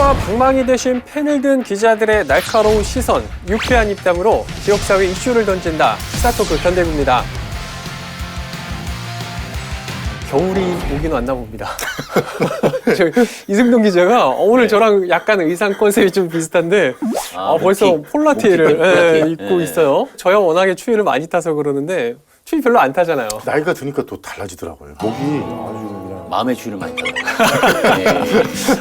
뉴스와 방망이 대신 펜을 든 기자들의 날카로운 시선, 유쾌한 입담으로 지역사회 이슈를 던진다. 시사토크 견대구입니다. 겨울이 오긴 왔나 봅니다. 이승동 기자가 오늘 저랑 약간 의상 컨셉이 좀 비슷한데 벌써 폴라티를 입고 있어요. 저야 워낙에 추위를 많이 타서 그러는데 추위 별로 안 타잖아요. 나이가 드니까 또 달라지더라고요. 목이 아주 그냥 마음의 추위를 많이 타요. 네.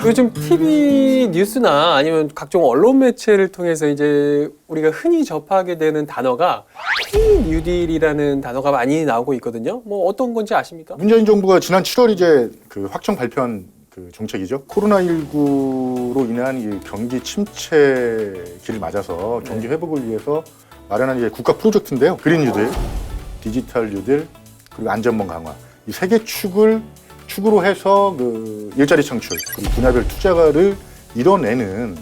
요즘 TV 뉴스나 아니면 각종 언론 매체를 통해서 이제 우리가 흔히 접하게 되는 단어가 K 뉴딜이라는 단어가 많이 나오고 있거든요. 뭐 어떤 건지 아십니까? 문재인 정부가 지난 7월 이제 그 확정 발표한 그 정책이죠. 코로나19로 인한 이 경기 침체기를 맞아서 경기 회복을 위해서 마련한 이제 국가 프로젝트인데요. 그린 뉴딜, 디지털 뉴딜, 그리고 안전망 강화. 이 세 개 축으로 해서 그 일자리 창출, 그리고 분야별 투자를 이뤄내는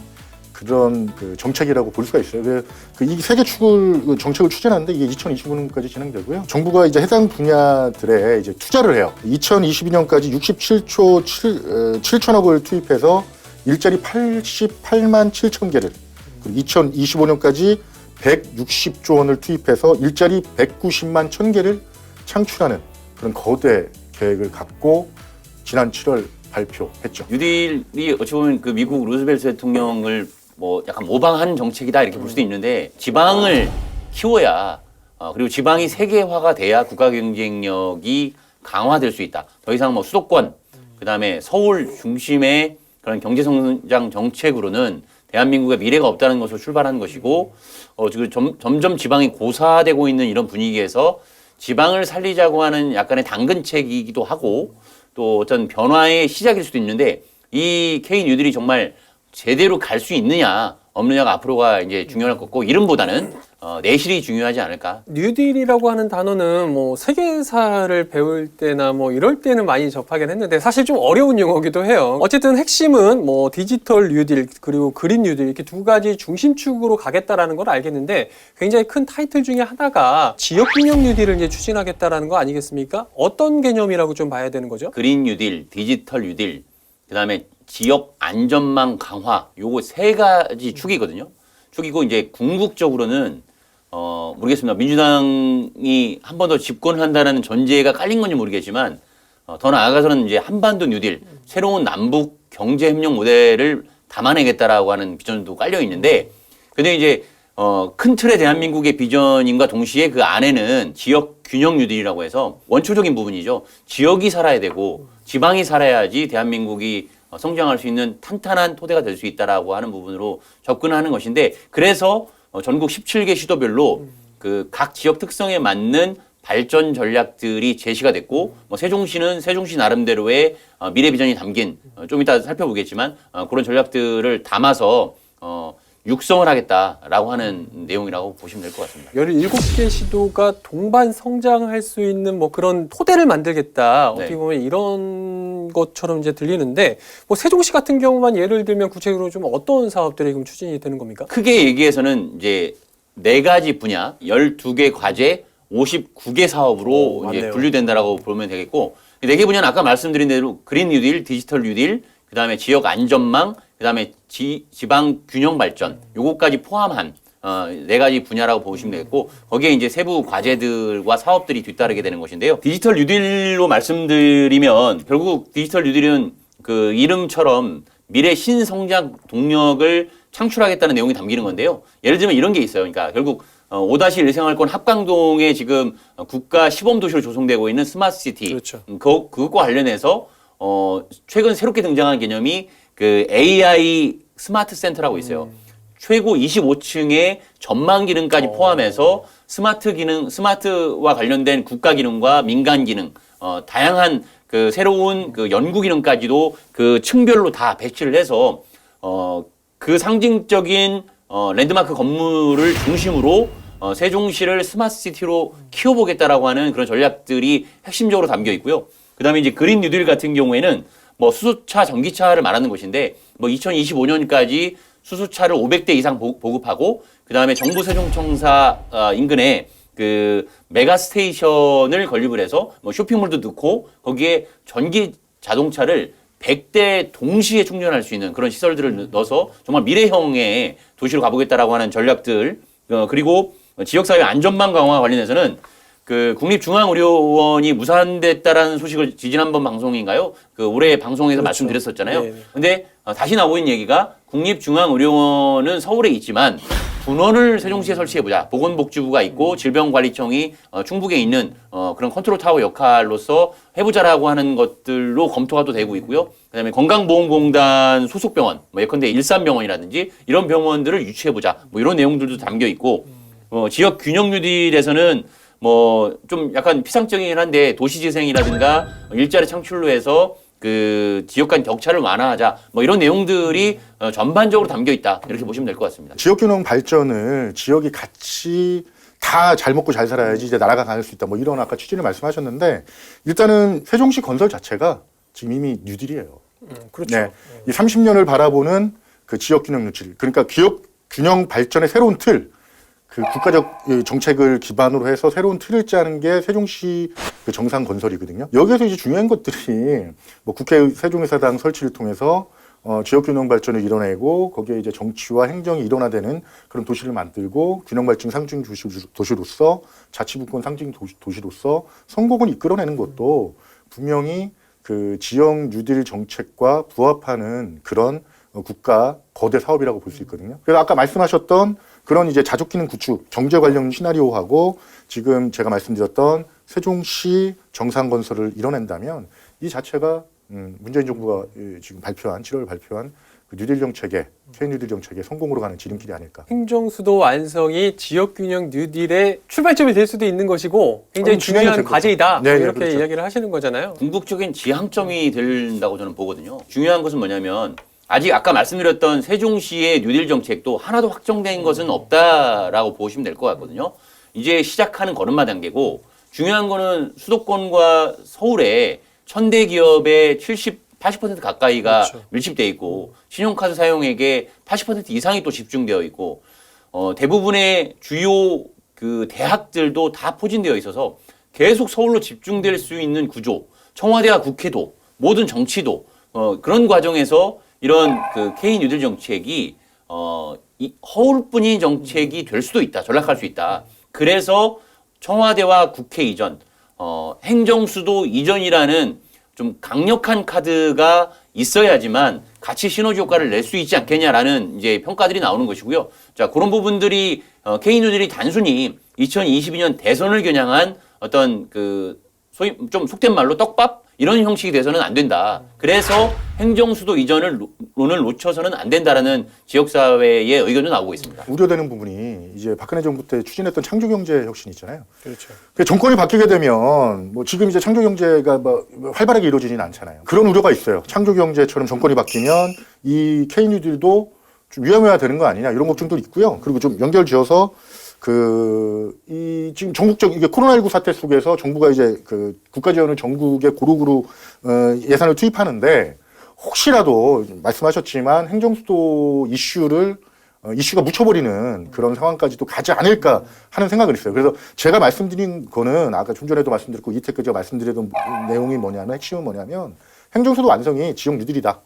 그런 그 정책이라고 볼 수가 있어요. 이 세 개 축을 정책을 추진하는데 이게 2025년까지 진행되고요. 정부가 이제 해당 분야들에 이제 투자를 해요. 2022년까지 67조 7천억을 투입해서 일자리 88만 7천 개를, 그리고 2025년까지 160조 원을 투입해서 일자리 190만 1천 개를 창출하는 그런 거대 계획을 갖고 지난 7월 발표했죠. 뉴딜이 어찌 보면 그 미국 루즈벨트 대통령을 뭐 약간 모방한 정책이다 이렇게 볼 수도 있는데 지방을 키워야 그리고 지방이 세계화가 돼야 국가 경쟁력이 강화될 수 있다. 더 이상 뭐 수도권 그다음에 서울 중심의 그런 경제 성장 정책으로는 대한민국의 미래가 없다는 것으로 출발하는 것이고 지금 점점 지방이 고사되고 있는 이런 분위기에서 지방을 살리자고 하는 약간의 당근책이기도 하고 또 어떤 변화의 시작일 수도 있는데 이 K 뉴딜이 정말 제대로 갈 수 있느냐 없느냐가 앞으로가 이제 중요할 거고 이름보다는 내실이 중요하지 않을까. 뉴딜이라고 하는 단어는 뭐 세계사를 배울 때나 뭐 이럴 때는 많이 접하긴 했는데 사실 좀 어려운 용어기도 해요. 어쨌든 핵심은 뭐 디지털 뉴딜 그리고 그린 뉴딜 이렇게 두 가지 중심축으로 가겠다라는 걸 알겠는데 굉장히 큰 타이틀 중에 하나가 지역균형 뉴딜을 이제 추진하겠다라는 거 아니겠습니까? 어떤 개념이라고 좀 봐야 되는 거죠? 그린 뉴딜, 디지털 뉴딜, 그다음에 지역 안전망 강화 요거 세 가지 축이거든요. 축이고 이제 궁극적으로는 모르겠습니다. 민주당이 한 번 더 집권을 한다는 전제가 깔린 건지 모르겠지만 더 나아가서는 이제 한반도 뉴딜, 새로운 남북 경제 협력 모델을 담아내겠다라고 하는 비전도 깔려 있는데 근데 이제 큰 틀의 대한민국의 비전임과 동시에 그 안에는 지역 균형 뉴딜이라고 해서 원초적인 부분이죠. 지역이 살아야 되고 지방이 살아야지 대한민국이 성장할 수 있는 탄탄한 토대가 될 수 있다라고 하는 부분으로 접근하는 것인데 그래서 전국 17개 시도별로 그 각 지역 특성에 맞는 발전 전략들이 제시가 됐고 뭐 세종시는 세종시 나름대로의 미래 비전이 담긴 좀 이따 살펴보겠지만 그런 전략들을 담아서 육성을 하겠다라고 하는 내용이라고 보시면 될 것 같습니다. 17개 시도가 동반 성장할 수 있는 뭐 그런 토대를 만들겠다. 어떻게 보면 이런 것처럼 이제 들리는데 뭐 세종시 같은 경우만 예를 들면 구체적으로 좀 어떤 사업들이 지금 추진이 되는 겁니까? 크게 얘기해서는 이제 4가지 분야, 12개 과제, 59개 사업으로 이제 분류된다라고 보면 되겠고 4개 분야는 아까 말씀드린 대로 그린 뉴딜, 디지털 뉴딜, 그다음에 지역 안전망, 그다음에 지방 균형 발전 요거까지 포함한 4가지 분야라고 보시면 되겠고 거기에 이제 세부 과제들과 사업들이 뒤따르게 되는 것인데요. 디지털 뉴딜로 말씀드리면 결국 디지털 뉴딜은 그 이름처럼 미래 신성장 동력을 창출하겠다는 내용이 담기는 건데요. 예를 들면 이런 게 있어요. 그러니까 결국 5-1 생활권 합강동에 지금 국가 시범도시로 조성되고 있는 스마트시티 그렇죠. 그것과 관련해서 최근 새롭게 등장한 개념이 그 AI 스마트 센터라고 있어요. 최고 25층의 전망 기능까지 포함해서 스마트 기능, 스마트와 관련된 국가 기능과 민간 기능, 다양한 그 새로운 그 연구 기능까지도 그 층별로 다 배치를 해서 그 상징적인 랜드마크 건물을 중심으로 세종시를 스마트시티로 키워보겠다라고 하는 그런 전략들이 핵심적으로 담겨 있고요. 그다음에 이제 그린 뉴딜 같은 경우에는 뭐 수소차, 전기차를 말하는 것인데 뭐 2025년까지 수소차를 500대 이상 보급하고 그다음에 정부 세종청사 인근에 그 메가 스테이션을 건립을 해서 뭐 쇼핑몰도 넣고 거기에 전기 자동차를 100대 동시에 충전할 수 있는 그런 시설들을 넣어서 정말 미래형의 도시로 가보겠다라고 하는 전략들, 그리고 지역사회 안전망 강화 관련해서는 그 국립중앙의료원이 무산됐다라는 소식을 지난번 방송인가요? 그 올해 방송에서 그렇죠. 말씀드렸었잖아요. 네. 근데 다시 나오고 있는 얘기가 국립중앙의료원은 서울에 있지만 분원을 세종시에 설치해보자. 보건복지부가 있고 질병관리청이 충북에 있는 그런 컨트롤 타워 역할로서 해보자라고 하는 것들로 검토가 또 되고 있고요. 그다음에 건강보험공단 소속 병원, 뭐 예컨대 일산병원이라든지 이런 병원들을 유치해보자. 뭐 이런 내용들도 담겨 있고 지역 균형 뉴딜에서는 뭐 좀 약간 피상적이긴 한데 도시재생이라든가 일자리 창출로 해서 그 지역 간 격차를 완화하자 뭐 이런 내용들이 전반적으로 담겨 있다 이렇게 보시면 될 것 같습니다. 지역균형 발전을 지역이 같이 다 잘 먹고 잘 살아야지 이제 나라가 갈 수 있다. 뭐 이런 아까 취지를 말씀하셨는데 일단은 세종시 건설 자체가 지금 이미 뉴딜이에요. 그렇죠. 네. 이 30년을 바라보는 그 지역균형 뉴딜. 그러니까 지역균형 발전의 새로운 틀. 그 국가적 정책을 기반으로 해서 새로운 틀을 짜는 게 세종시 그 정상 건설이거든요. 여기에서 이제 중요한 것들이 뭐 국회 세종의사당 설치를 통해서 지역균형 발전을 이뤄내고 거기에 이제 정치와 행정이 일원화되는 그런 도시를 만들고 균형 발전 상징 도시로서 자치분권 상징 도시로서 성공을 이끌어내는 것도 분명히 그 지역 뉴딜 정책과 부합하는 그런 국가 거대 사업이라고 볼 수 있거든요. 그래서 아까 말씀하셨던 그런 이제 자족 기능 구축, 정제 관련 시나리오하고 지금 제가 말씀드렸던 세종시 정상 건설을 이뤄낸다면 이 자체가 문재인 정부가 지금 7월 발표한 그 뉴딜 정책의 K-뉴딜 정책의 성공으로 가는 지름길이 아닐까. 행정수도 완성이 지역균형 뉴딜의 출발점이 될 수도 있는 것이고 굉장히 중요한 과제이다. 네, 이렇게 그렇죠. 이야기를 하시는 거잖아요. 궁극적인 지향점이 된다고 저는 보거든요. 중요한 것은 뭐냐면 아직 아까 말씀드렸던 세종시의 뉴딜 정책도 하나도 확정된 것은 없다라고 보시면 될 것 같거든요. 이제 시작하는 걸음마 단계고 중요한 거는 수도권과 서울에 천대 기업의 80% 가까이가 그렇죠. 밀집돼 있고 신용카드 사용액의 80% 이상이 또 집중되어 있고 대부분의 주요 그 대학들도 다 포진되어 있어서 계속 서울로 집중될 수 있는 구조, 청와대와 국회도 모든 정치도 그런 과정에서 이런 그 K 뉴딜 정책이 이 허울뿐인 정책이 될 수도 있다, 전락할 수 있다. 그래서 청와대와 국회 이전, 행정수도 이전이라는 좀 강력한 카드가 있어야지만 같이 시너지 효과를 낼 수 있지 않겠냐라는 이제 평가들이 나오는 것이고요. 자, 그런 부분들이 K 뉴딜이 단순히 2022년 대선을 겨냥한 어떤 그 소위 좀 속된 말로 떡밥 이런 형식이 돼서는 안 된다. 그래서 행정수도 이전을 놓쳐서는 안 된다라는 지역사회의 의견도 나오고 있습니다. 우려되는 부분이 이제 박근혜 정부 때 추진했던 창조경제 혁신 있잖아요. 그렇죠. 그 정권이 바뀌게 되면 뭐 지금 이제 창조경제가 뭐 활발하게 이루어지지는 않잖아요. 그런 우려가 있어요. 창조경제처럼 정권이 바뀌면 이 K뉴딜도 좀 위험해야 되는 거 아니냐 이런 걱정도 있고요. 그리고 좀 연결지어서 지금 전국적 이게 코로나19 사태 속에서 정부가 이제 그 국가 지원을 전국에 고루고루 예산을 투입하는데 혹시라도 말씀하셨지만 행정수도 이슈가 묻혀버리는 그런 상황까지도 가지 않을까 하는 생각을 했어요. 그래서 제가 말씀드린 거는 아까 좀 전에도 말씀드렸고 이태까지 제가 말씀드렸던 내용이 뭐냐면 핵심은 뭐냐면 행정수도 완성이 지역 뉴딜이다.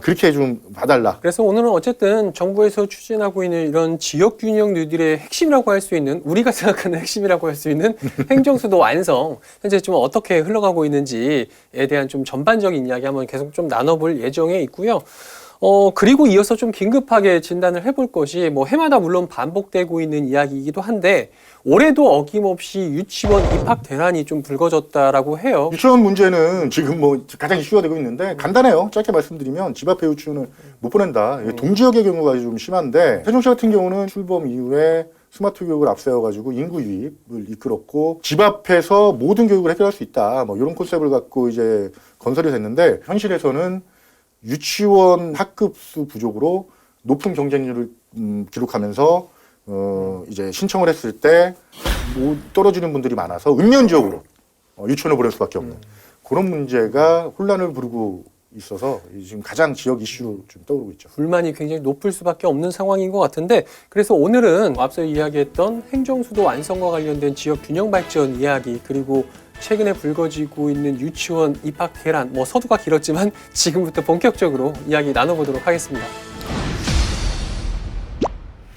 그렇게 좀 봐달라. 그래서 오늘은 어쨌든 정부에서 추진하고 있는 이런 지역균형 뉴딜의 핵심이라고 할 수 있는 우리가 생각하는 핵심이라고 할 수 있는 행정수도 완성 현재 좀 어떻게 흘러가고 있는지에 대한 좀 전반적인 이야기 한번 계속 좀 나눠볼 예정에 있고요. 그리고 이어서 좀 긴급하게 진단을 해볼 것이 뭐 해마다 물론 반복되고 있는 이야기이기도 한데 올해도 어김없이 유치원 입학 대란이 좀 불거졌다라고 해요. 유치원 문제는 지금 뭐 가장 이슈가 되고 있는데 간단해요. 짧게 말씀드리면 집 앞에 유치원을 못 보낸다. 이게 동지역의 경우가 좀 심한데 세종시 같은 경우는 출범 이후에 스마트 교육을 앞세워가지고 인구 유입을 이끌었고 집 앞에서 모든 교육을 해결할 수 있다. 뭐 이런 컨셉을 갖고 이제 건설이 됐는데 현실에서는 유치원 학급수 부족으로 높은 경쟁률을 기록하면서 이제 신청을 했을 때 못 떨어지는 분들이 많아서 은연지역으로 유치원을 보낼 수밖에 없는 그런 문제가 혼란을 부르고 있어서 지금 가장 지역 이슈로 좀 떠오르고 있죠. 불만이 굉장히 높을 수밖에 없는 상황인 것 같은데 그래서 오늘은 앞서 이야기했던 행정수도 완성과 관련된 지역 균형 발전 이야기 그리고 최근에 불거지고 있는 유치원 입학 계란, 뭐 서두가 길었지만 지금부터 본격적으로 이야기 나눠보도록 하겠습니다.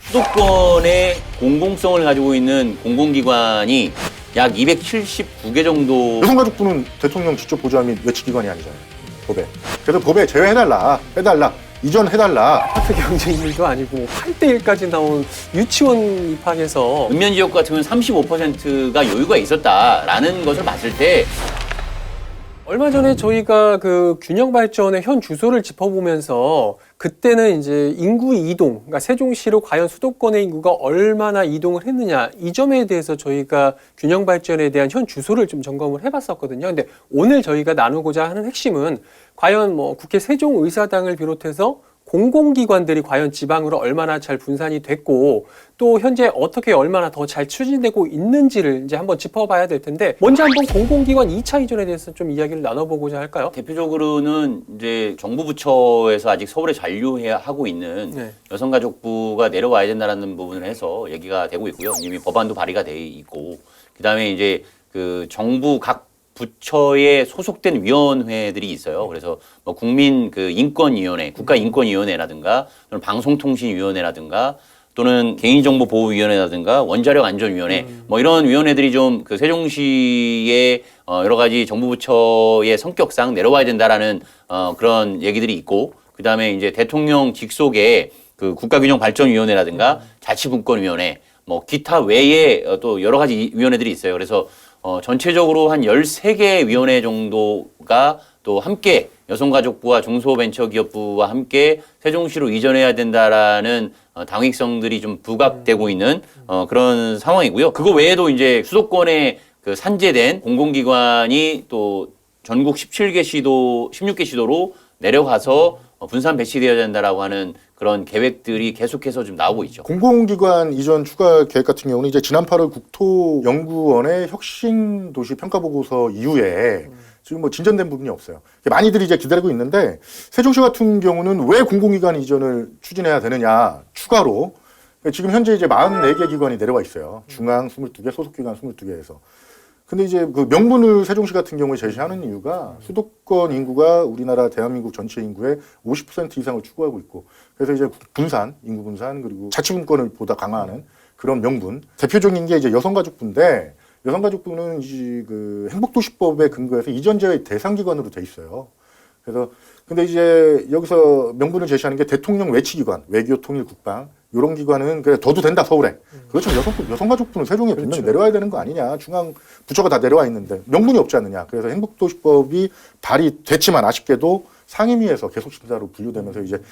수도권의 공공성을 가지고 있는 공공기관이 약 279개 정도. 여성가족부는 대통령 직접 보좌 및 외치기관이 아니잖아요. 법에. 그래서 법에 제외해달라, 해달라, 이전해달라. 아파트 경쟁률도 아니고 8대1까지 나온 유치원 입학에서 읍면 지역 같은 경우는 35%가 여유가 있었다라는 것을 봤을 때 얼마 전에 저희가 그 균형 발전의 현 주소를 짚어보면서 그때는 이제 인구 이동, 그러니까 세종시로 과연 수도권의 인구가 얼마나 이동을 했느냐 이 점에 대해서 저희가 균형 발전에 대한 현 주소를 좀 점검을 해봤었거든요. 근데 오늘 저희가 나누고자 하는 핵심은 과연 뭐 국회 세종의사당을 비롯해서 공공기관들이 과연 지방으로 얼마나 잘 분산이 됐고 또 현재 어떻게 얼마나 더 잘 추진되고 있는지를 이제 한번 짚어봐야 될 텐데 먼저 한번 공공기관 2차 이전에 대해서 좀 이야기를 나눠보고자 할까요? 대표적으로는 이제 정부 부처에서 아직 서울에 잔류해야 하고 있는 네. 여성가족부가 내려와야 된다는 부분을 해서 얘기가 되고 있고요. 이미 법안도 발의가 돼 있고 그다음에 이제 그 정부 각 부처에 소속된 위원회들이 있어요. 그래서 뭐 국민 그 인권위원회, 국가인권위원회라든가 또는 방송통신위원회라든가 또는 개인정보보호위원회라든가 원자력안전위원회 뭐 이런 위원회들이 좀 그 세종시의 여러 가지 정부 부처의 성격상 내려와야 된다라는 그런 얘기들이 있고 그다음에 이제 대통령 직속의 그 국가균형발전위원회라든가 자치분권위원회 뭐 기타 외에 또 여러 가지 위원회들이 있어요. 그래서 전체적으로 한 13개 위원회 정도가 또 함께 여성가족부와 중소벤처기업부와 함께 세종시로 이전해야 된다라는 당위성들이 좀 부각되고 있는 그런 상황이고요. 그거 외에도 이제 수도권에 그 산재된 공공기관이 또 전국 16개 시도로 내려가서 분산 배치되어야 된다라고 하는 그런 계획들이 계속해서 좀 나오고 있죠. 공공기관 이전 추가 계획 같은 경우는 이제 지난 8월 국토연구원의 혁신도시 평가보고서 이후에 지금 뭐 진전된 부분이 없어요. 많이들이 이제 기다리고 있는데 세종시 같은 경우는 왜 공공기관 이전을 추진해야 되느냐 추가로 지금 현재 이제 44개 기관이 내려와 있어요. 중앙 22개, 소속기관 22개에서. 근데 이제 그 명분을 세종시 같은 경우에 제시하는 이유가 수도권 인구가 우리나라 대한민국 전체 인구의 50% 이상을 추구하고 있고 그래서 이제 분산, 인구 분산 그리고 자치분권을 보다 강화하는 그런 명분. 대표적인 게 이제 여성가족부인데 여성가족부는 이제 그 행복도시법에 근거해서 이전제의 대상기관으로 돼 있어요. 그래서 근데 이제 여기서 명분을 제시하는 게 대통령 외치기관, 외교, 통일, 국방 이런 기관은 그래 둬도 된다 서울에. 그렇죠. 여성가족부는 세종에 분명히 그렇죠. 내려와야 되는 거 아니냐. 중앙 부처가 다 내려와 있는데 명분이 없지 않느냐. 그래서 행복도시법이 발의됐지만 아쉽게도 상임위에서 계속 심사로 분류되면서 이제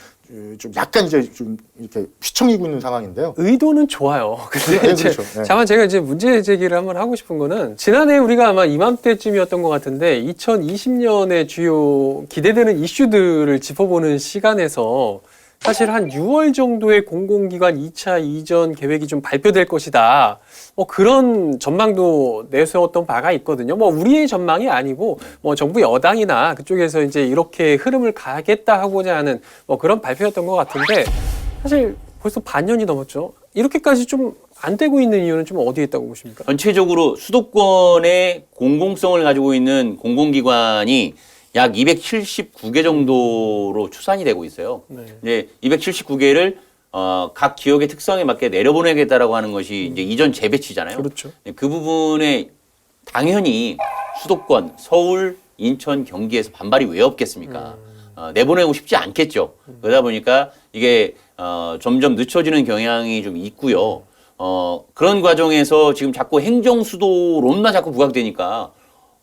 좀 약간 이제 좀 이렇게 휘청이고 있는 상황인데요. 의도는 좋아요. 근데 네, 이제 그렇죠. 네. 다만 제가 이제 문제 제기를 한번 하고 싶은 거는 지난해 우리가 아마 이맘때쯤이었던 것 같은데 2020년에 주요 기대되는 이슈들을 짚어보는 시간에서 사실 한 6월 정도에 공공기관 2차 이전 계획이 좀 발표될 것이다. 뭐 그런 전망도 내세웠던 바가 있거든요. 뭐 우리의 전망이 아니고 뭐 정부 여당이나 그쪽에서 이제 이렇게 흐름을 가겠다 하고자 하는 뭐 그런 발표였던 것 같은데 사실 벌써 반년이 넘었죠. 이렇게까지 좀 안 되고 있는 이유는 좀 어디에 있다고 보십니까? 전체적으로 수도권의 공공성을 가지고 있는 공공기관이 약 279개 정도로 추산이 되고 있어요. 네. 이제 279개를 각 지역의 특성에 맞게 내려보내겠다라고 하는 것이 이제 이전 재배치잖아요. 그렇죠. 그 부분에 당연히 수도권, 서울, 인천, 경기에서 반발이 왜 없겠습니까? 내보내고 싶지 않겠죠. 그러다 보니까 이게 점점 늦춰지는 경향이 좀 있고요. 그런 과정에서 지금 자꾸 행정수도론만 자꾸 부각되니까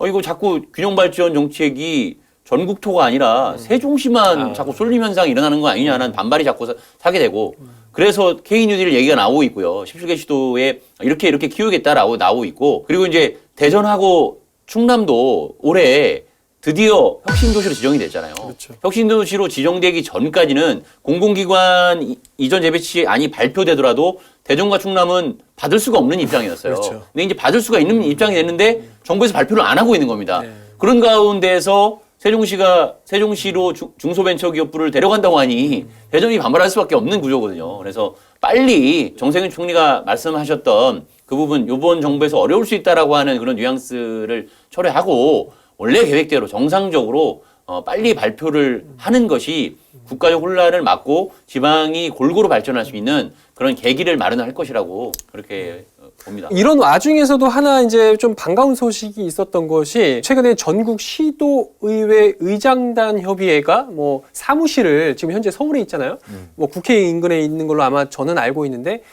이거 자꾸 균형발전 정책이 전국토가 아니라 세종시만 자꾸 쏠림 현상이 일어나는 거 아니냐는 반발이 자꾸 사게 되고 그래서 K뉴딜 얘기가 나오고 있고요. 17개 시도에 이렇게 키우겠다라고 나오고 있고 그리고 이제 대전하고 충남도 올해 드디어 혁신도시로 지정이 됐잖아요. 그렇죠. 혁신도시로 지정되기 전까지는 공공기관 이전 재배치안이 발표되더라도 대전과 충남은 받을 수가 없는 입장이었어요. 그렇죠. 근데 이제 받을 수가 있는 입장이 됐는데 정부에서 발표를 안 하고 있는 겁니다. 네. 그런 가운데서 세종시로 중소벤처기업부를 데려간다고 하니 대전이 반발할 수밖에 없는 구조거든요. 그래서 빨리 정세균 총리가 말씀하셨던 그 부분 이번 정부에서 어려울 수 있다라고 하는 그런 뉘앙스를 철회하고 원래 계획대로 정상적으로 빨리 발표를 하는 것이 국가적 혼란을 막고 지방이 골고루 발전할 수 있는 그런 계기를 마련할 것이라고 그렇게 봅니다. 이런 와중에서도 하나 이제 좀 반가운 소식이 있었던 것이 최근에 전국 시도의회 의장단 협의회가 뭐 사무실을 지금 현재 서울에 있잖아요. 뭐 국회 인근에 있는 걸로 아마 저는 알고 있는데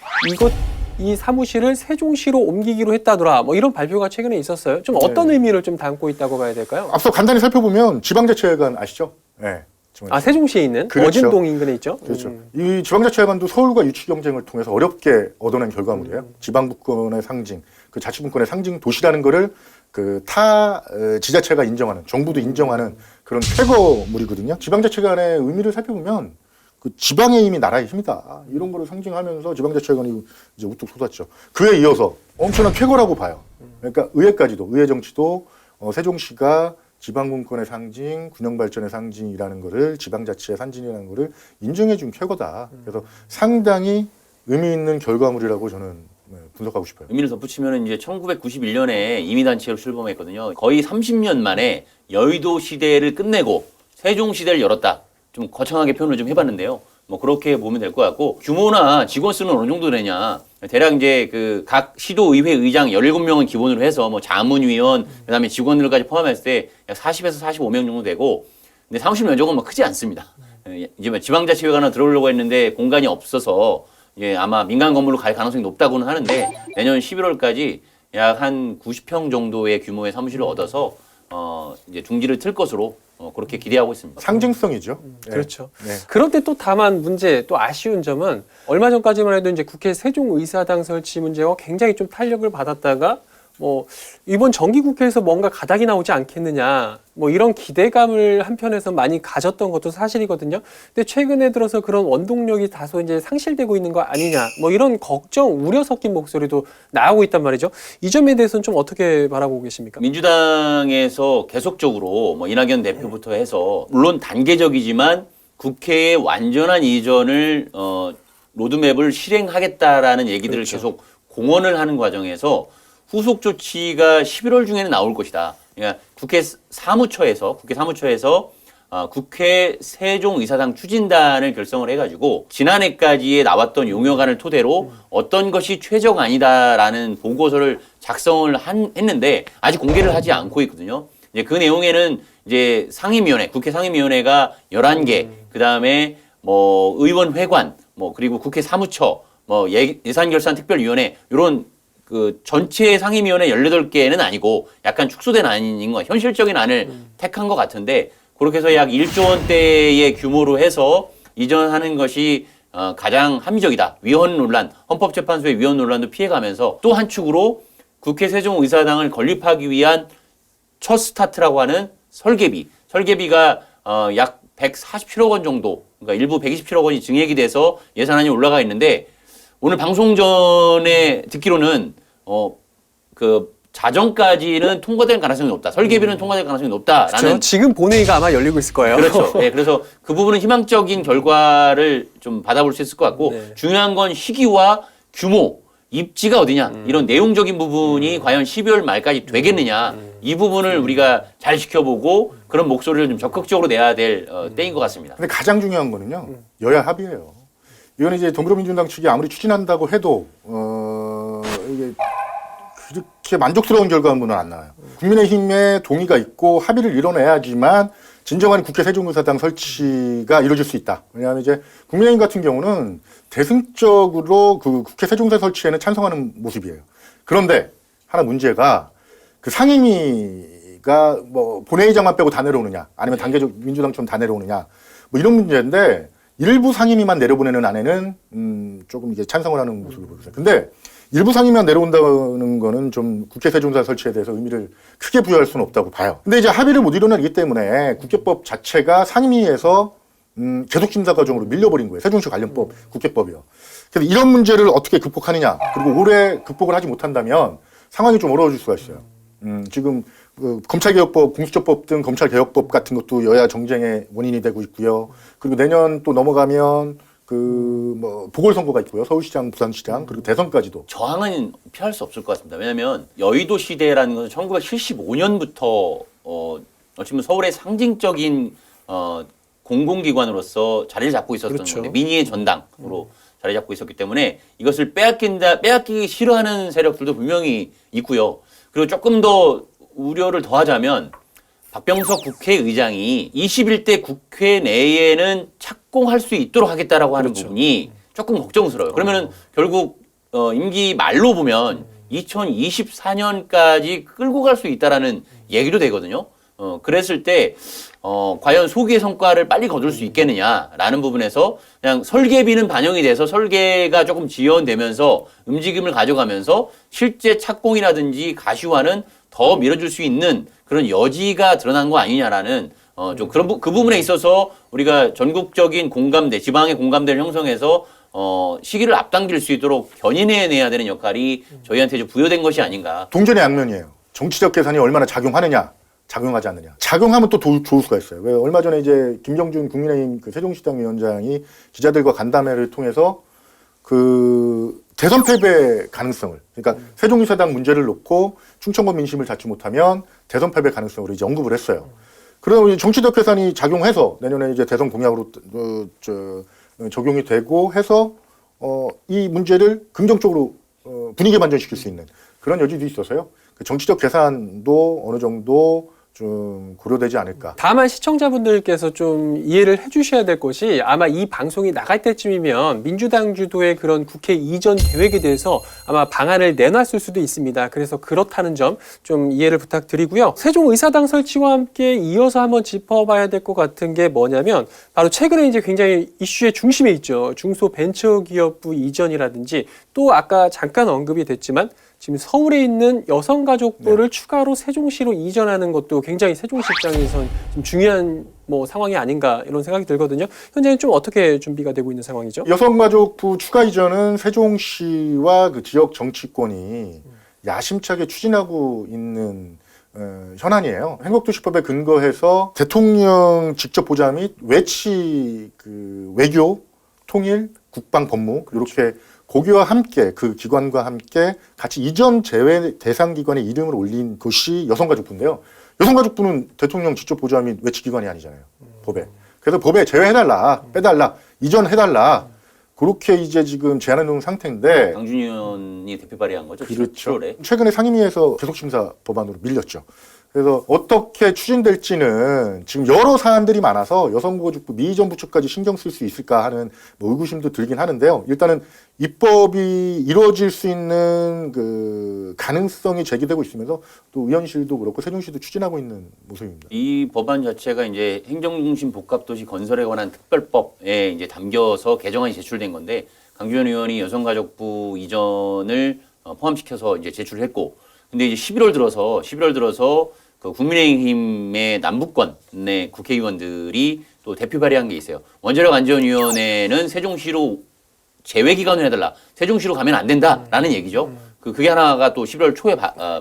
이 사무실을 세종시로 옮기기로 했다더라. 뭐 이런 발표가 최근에 있었어요. 좀 어떤 의미를 좀 담고 있다고 봐야 될까요? 앞서 간단히 살펴보면 지방자치회관 아시죠? 네. 아, 세종시에 있는 그렇죠. 어진동 인근에 있죠. 그렇죠. 이 지방자치회관도 서울과 유치 경쟁을 통해서 어렵게 얻어낸 결과물이에요. 지방분권의 상징, 그 자치분권의 상징 도시라는 거를 그 타 지자체가 인정하는, 정부도 인정하는 그런 쾌거물이거든요. 지방자치회관의 의미를 살펴보면 그 지방의 힘이 나라의 힘이다. 이런 거를 상징하면서 지방자치회관이 이제 우뚝 솟았죠. 그에 이어서 엄청난 쾌거라고 봐요. 그러니까 의회까지도, 의회 정치도 세종시가 지방분권의 상징, 균형발전의 상징이라는 거를 지방자치의 상징이라는 거를 인정해준 쾌거다. 그래서 상당히 의미 있는 결과물이라고 저는 분석하고 싶어요. 의미를 덧붙이면 이제 1991년에 이민단체로 출범했거든요. 거의 30년 만에 여의도 시대를 끝내고 세종 시대를 열었다. 좀 거창하게 표현을 좀 해봤는데요. 뭐 그렇게 보면 될 것 같고40명은 직원 수는 어느 정도 되냐. 대략 이제 그 각 시도의회 의장 17명은 기본으로 해서 뭐 자문위원 그다음에 직원들까지 포함했을 때 약 40에서 45명 정도 되고 근데 사무실 면적은 뭐 크지 않습니다. 이제 뭐 지방자치회관을 들어오려고 했는데 공간이 없어서 이제 아마 민간 건물로 갈 가능성이 높다고는 하는데 내년 11월까지 약 한 90평 정도의 규모의 사무실을 얻어서 이제 둥지를 틀 것으로 그렇게 기대하고 있습니다. 상징성이죠. 네. 그렇죠. 네. 그런데 또 다만 문제, 또 아쉬운 점은 얼마 전까지만 해도 이제 국회 세종의사당 설치 문제가 굉장히 좀 탄력을 받았다가 뭐 이번 정기국회에서 뭔가 가닥이 나오지 않겠느냐 뭐 이런 기대감을 한편에서 많이 가졌던 것도 사실이거든요. 근데 최근에 들어서 그런 원동력이 다소 이제 상실되고 있는 거 아니냐 뭐 이런 걱정, 우려 섞인 목소리도 나오고 있단 말이죠. 이 점에 대해서는 좀 어떻게 바라보고 계십니까? 민주당에서 계속적으로 뭐 이낙연 대표부터 해서 물론 단계적이지만 국회의 완전한 이전을 로드맵을 실행하겠다라는 얘기들을 그렇죠. 계속 공언을 하는 과정에서 후속 조치가 11월 중에는 나올 것이다. 그러니까 국회 사무처에서 국회 세종의사당 추진단을 결성을 해가지고 지난해까지에 나왔던 용역안을 토대로 어떤 것이 최적안이다라는 보고서를 작성을 했는데 아직 공개를 하지 않고 있거든요. 이제 그 내용에는 이제 상임위원회, 국회 상임위원회가 11개, 그 다음에 뭐 의원회관, 뭐 그리고 국회 사무처, 뭐 예산결산특별위원회 이런 그 전체 상임위원회 18개는 아니고 약간 축소된 안인 것, 현실적인 안을 택한 것 같은데 그렇게 해서 약 1조 원대의 규모로 해서 이전하는 것이 가장 합리적이다. 위헌 논란, 헌법재판소의 위헌 논란도 피해가면서 또 한 축으로 국회 세종의사당을 건립하기 위한 첫 스타트라고 하는 설계비가 약 147억 원 정도, 그러니까 일부 127억 원이 증액이 돼서 예산안이 올라가 있는데 오늘 방송 전에 듣기로는 그 자정까지는 통과될 가능성이 높다. 설계비는 통과될 가능성이 높다라는. 그렇죠. 지금 본회의가 아마 열리고 있을 거예요. 그렇죠. 네, 그래서 그 부분은 희망적인 결과를 좀 받아볼 수 있을 것 같고 네. 중요한 건 시기와 규모, 입지가 어디냐 이런 내용적인 부분이 과연 12월 말까지 되겠느냐 이 부분을 우리가 잘 지켜보고 그런 목소리를 좀 적극적으로 내야 될 때인 것 같습니다. 근데 가장 중요한 거는요. 여야 합의예요. 이거는 이제 더불어민주당 측이 아무리 추진한다고 해도 이게 그렇게 만족스러운 결과물은 안 나와요. 국민의힘의 동의가 있고 합의를 이뤄내야지만 진정한 국회 세종의사당 설치가 이루어질 수 있다. 왜냐하면 이제 국민의힘 같은 경우는 대승적으로 그 국회 세종사 설치에는 찬성하는 모습이에요. 그런데 하나 문제가 그 상임위가 뭐 본회의장만 빼고 다 내려오느냐, 아니면 단계적 민주당처럼 다 내려오느냐, 뭐 이런 문제인데 일부 상임위만 내려보내는 안에는 조금 이게 찬성을 하는 모습을 보였어요. 근데 일부 상임위만 내려온다는 거는 좀 국회 세종사 설치에 대해서 의미를 크게 부여할 수는 없다고 봐요. 근데 이제 합의를 못 이뤄내기 때문에 국회법 자체가 상임위에서 계속 심사 과정으로 밀려버린 거예요. 세종시 관련법, 국회법이요. 그래서 이런 문제를 어떻게 극복하느냐, 그리고 올해 극복을 하지 못한다면 상황이 좀 어려워질 수가 있어요. 지금 그 검찰개혁법, 공수처법 등 검찰개혁법 같은 것도 여야 정쟁의 원인이 되고 있고요. 그리고 내년 또 넘어가면 뭐 보궐선거가 있고요. 서울시장, 부산시장, 그리고 대선까지도. 저항은 피할 수 없을 것 같습니다. 왜냐하면 여의도 시대라는 것은 1975년부터 어찌 보면 서울의 상징적인 공공기관으로서 자리를 잡고 있었던 그렇죠. 건데 민의의 전당으로 자리 잡고 있었기 때문에 이것을 빼앗기기 싫어하는 세력들도 분명히 있고요. 그리고 조금 더 우려를 더하자면 박병석 국회의장이 21대 국회 내에는 착공할 수 있도록 하겠다라고 하는 그렇죠. 부분이 조금 걱정스러워요. 그러면은 결국 임기 말로 보면 2024년까지 끌고 갈 수 있다라는 얘기도 되거든요. 그랬을 때 과연 소기의 성과를 빨리 거둘 수 있겠느냐라는 부분에서 그냥 설계비는 반영이 돼서 설계가 조금 지연되면서 움직임을 가져가면서 실제 착공이라든지 가시화는 더 밀어줄 수 있는 그런 여지가 드러난 거 아니냐라는 좀 그 부분에 있어서 우리가 전국적인 공감대, 지방의 공감대를 형성해서 시기를 앞당길 수 있도록 견인해내야 되는 역할이 저희한테 좀 부여된 것이 아닌가. 동전의 양면이에요. 정치적 계산이 얼마나 작용하느냐, 작용하지 않느냐. 작용하면 또 좋을 수가 있어요. 왜 얼마 전에 이제 김경준 국민의힘 그 세종시당 위원장이 기자들과 간담회를 통해서 그 대선 패배 가능성을, 그러니까 세종시당 문제를 놓고 충청권 민심을 잡지 못하면 대선 패배 가능성을 이제 언급을 했어요. 그러면 정치적 계산이 작용해서 내년에 이제 대선 공약으로 적용이 되고 해서 이 문제를 긍정적으로 분위기 반전시킬 수 있는 그런 여지도 있어서요. 그 정치적 계산도 어느 정도 좀 고려되지 않을까. 다만 시청자분들께서 좀 이해를 해주셔야 될 것이 아마 이 방송이 나갈 때쯤이면 민주당 주도의 그런 국회 이전 계획에 대해서 아마 방안을 내놨을 수도 있습니다. 그래서 그렇다는 점 좀 이해를 부탁드리고요. 세종의사당 설치와 함께 이어서 한번 짚어봐야 될 것 같은 게 뭐냐면 바로 최근에 이제 굉장히 이슈의 중심에 있죠. 중소벤처기업부 이전이라든지 또 아까 잠깐 언급이 됐지만 지금 서울에 있는 여성가족부를 추가로 세종시로 이전하는 것도 굉장히 세종시 입장에선 좀 중요한 상황이 아닌가 이런 생각이 들거든요. 현재는 좀 어떻게 준비가 되고 있는 상황이죠? 여성가족부 추가 이전은 세종시와 그 지역 정치권이 야심차게 추진하고 있는 현안이에요. 행복도시법에 근거해서 대통령 직접 보좌 및 외교, 통일, 국방, 법무 이렇게 고기와 함께 그 기관과 함께 같이 이전 제외 대상 기관의 이름을 올린 것이 여성가족부인데요. 여성가족부는 대통령 직접 보좌 및 외치기관이 아니잖아요. 법에. 그래서 법에 제외해달라, 빼달라, 이전해달라. 그렇게 이제 지금 제안해 놓은 상태인데. 강준희 의원이 대표 발의한 거죠. 그렇죠. 7월에. 최근에 상임위에서 계속심사 법안으로 밀렸죠. 그래서 어떻게 추진될지는 지금 여러 사안들이 많아서 여성가족부 미이전 부처까지 신경 쓸 수 있을까 하는 의구심도 들긴 하는데요. 일단은 입법이 이루어질 수 있는 그 가능성이 제기되고 있으면서 또 의원실도 그렇고 세종시도 추진하고 있는 모습입니다. 이 법안 자체가 이제 행정중심 복합도시 건설에 관한 특별법에 이제 담겨서 개정안이 제출된 건데 강주현 의원이 여성가족부 이전을 포함시켜서 이제 제출했고, 근데 이제 11월 들어서 그 국민의힘의 남북권의 국회의원들이 또 대표 발의한 게 있어요. 원자력 안전위원회는 세종시로 제외기관을 해달라. 세종시로 가면 안 된다라는 얘기죠. 그게 하나가 또 11월 초에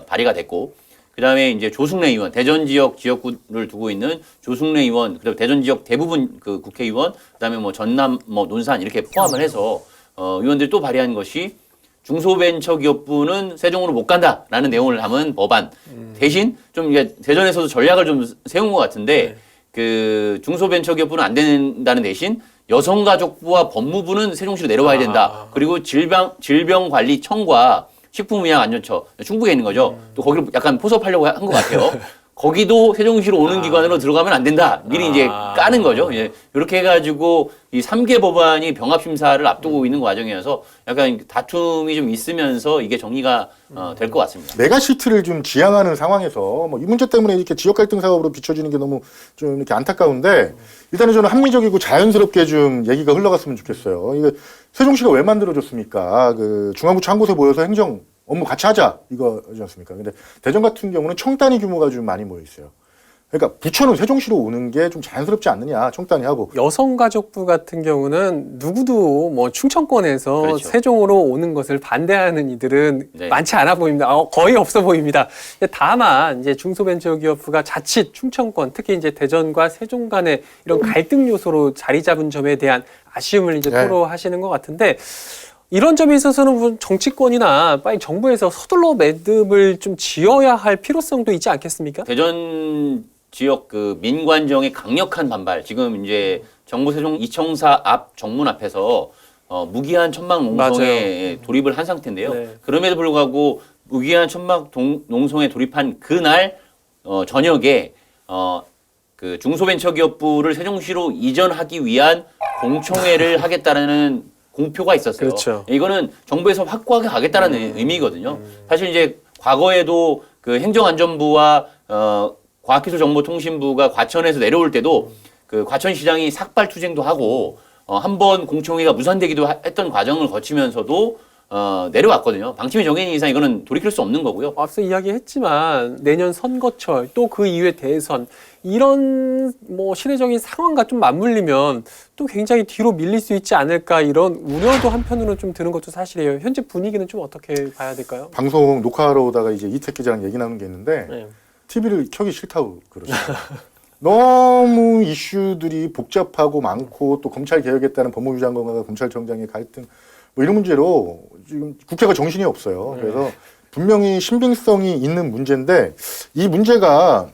발의가 됐고, 그 다음에 이제 조승래 의원, 대전 지역 지역구를 두고 있는 조승래 의원, 그다음에 대전 지역 대부분 그 국회의원, 그 다음에 전남, 논산 이렇게 포함을 해서 의원들이 또 발의한 것이 중소벤처기업부는 세종으로 못 간다라는 내용을 담은 법안. 대신 좀 이게 대전에서도 전략을 좀 세운 것 같은데 그 중소벤처기업부는 안 된다는 대신 여성가족부와 법무부는 세종시로 내려와야 된다. 그리고 질병관리청과 식품의약안전처 충북에 있는 거죠. 또 거기를 약간 포섭하려고 한 것 같아요. 거기도 세종시로 오는 기관으로 들어가면 안 된다. 미리 이제 까는 거죠. 이렇게 해가지고 이 3개 법안이 병합심사를 앞두고 있는 과정이어서 약간 다툼이 좀 있으면서 이게 정리가 될 것 같습니다. 메가시티를 좀 지향하는 상황에서 이 문제 때문에 이렇게 지역 갈등 사업으로 비춰지는 게 너무 좀 이렇게 안타까운데 일단은 저는 합리적이고 자연스럽게 좀 얘기가 흘러갔으면 좋겠어요. 이게 세종시가 왜 만들어졌습니까? 그 중앙부처 한 곳에 모여서 행정 업무 같이 하자 이거지 않습니까? 근데 대전 같은 경우는 청 단위 규모가 좀 많이 모여 있어요. 그러니까 부처는 세종시로 오는 게 좀 자연스럽지 않느냐 청단이 하고. 여성가족부 같은 경우는 누구도 뭐 충청권에서 그렇죠. 세종으로 오는 것을 반대하는 이들은 네. 많지 않아 보입니다. 거의 없어 보입니다. 다만 이제 중소벤처기업부가 자칫 충청권, 특히 이제 대전과 세종 간의 이런 갈등 요소로 자리 잡은 점에 대한 아쉬움을 이제 네. 토로하시는 것 같은데, 이런 점에 있어서는 무슨 정치권이나 빨리 정부에서 서둘러 매듭을 좀 지어야 할 필요성도 있지 않겠습니까? 대전 지역 그 민관정의 강력한 반발. 지금 이제 정부 세종 이청사 앞 정문 앞에서 무기한 천막 농성에 돌입을 한 상태인데요. 네. 그럼에도 불구하고 무기한 천막 농성에 돌입한 그날 저녁에 그 중소벤처기업부를 세종시로 이전하기 위한 공청회를 하겠다라는 공표가 있었어요. 그렇죠. 이거는 정부에서 확고하게 가겠다라는 의미거든요. 사실 이제 과거에도 그 행정안전부와 과학기술정보통신부가 과천에서 내려올 때도 그 과천시장이 삭발투쟁도 하고 한번 공청회가 무산되기도 했던 과정을 거치면서도 내려왔거든요. 방침이 정해진 이상 이거는 돌이킬 수 없는 거고요. 앞서 이야기했지만 내년 선거철 또 그 이후에 대선, 이런 뭐 시대적인 상황과 좀 맞물리면 또 굉장히 뒤로 밀릴 수 있지 않을까, 이런 우려도 한편으로는 좀 드는 것도 사실이에요. 현재 분위기는 좀 어떻게 봐야 될까요? 방송 녹화하러 오다가 이제 이택 기자랑 얘기 나눈 게 있는데 네. TV를 켜기 싫다고 그러시더라고요. 너무 이슈들이 복잡하고 많고 또 검찰 개혁했다는 법무부 장관과 검찰청장의 갈등 뭐 이런 문제로 지금 국회가 정신이 없어요. 그래서 분명히 신빙성이 있는 문제인데 이 문제가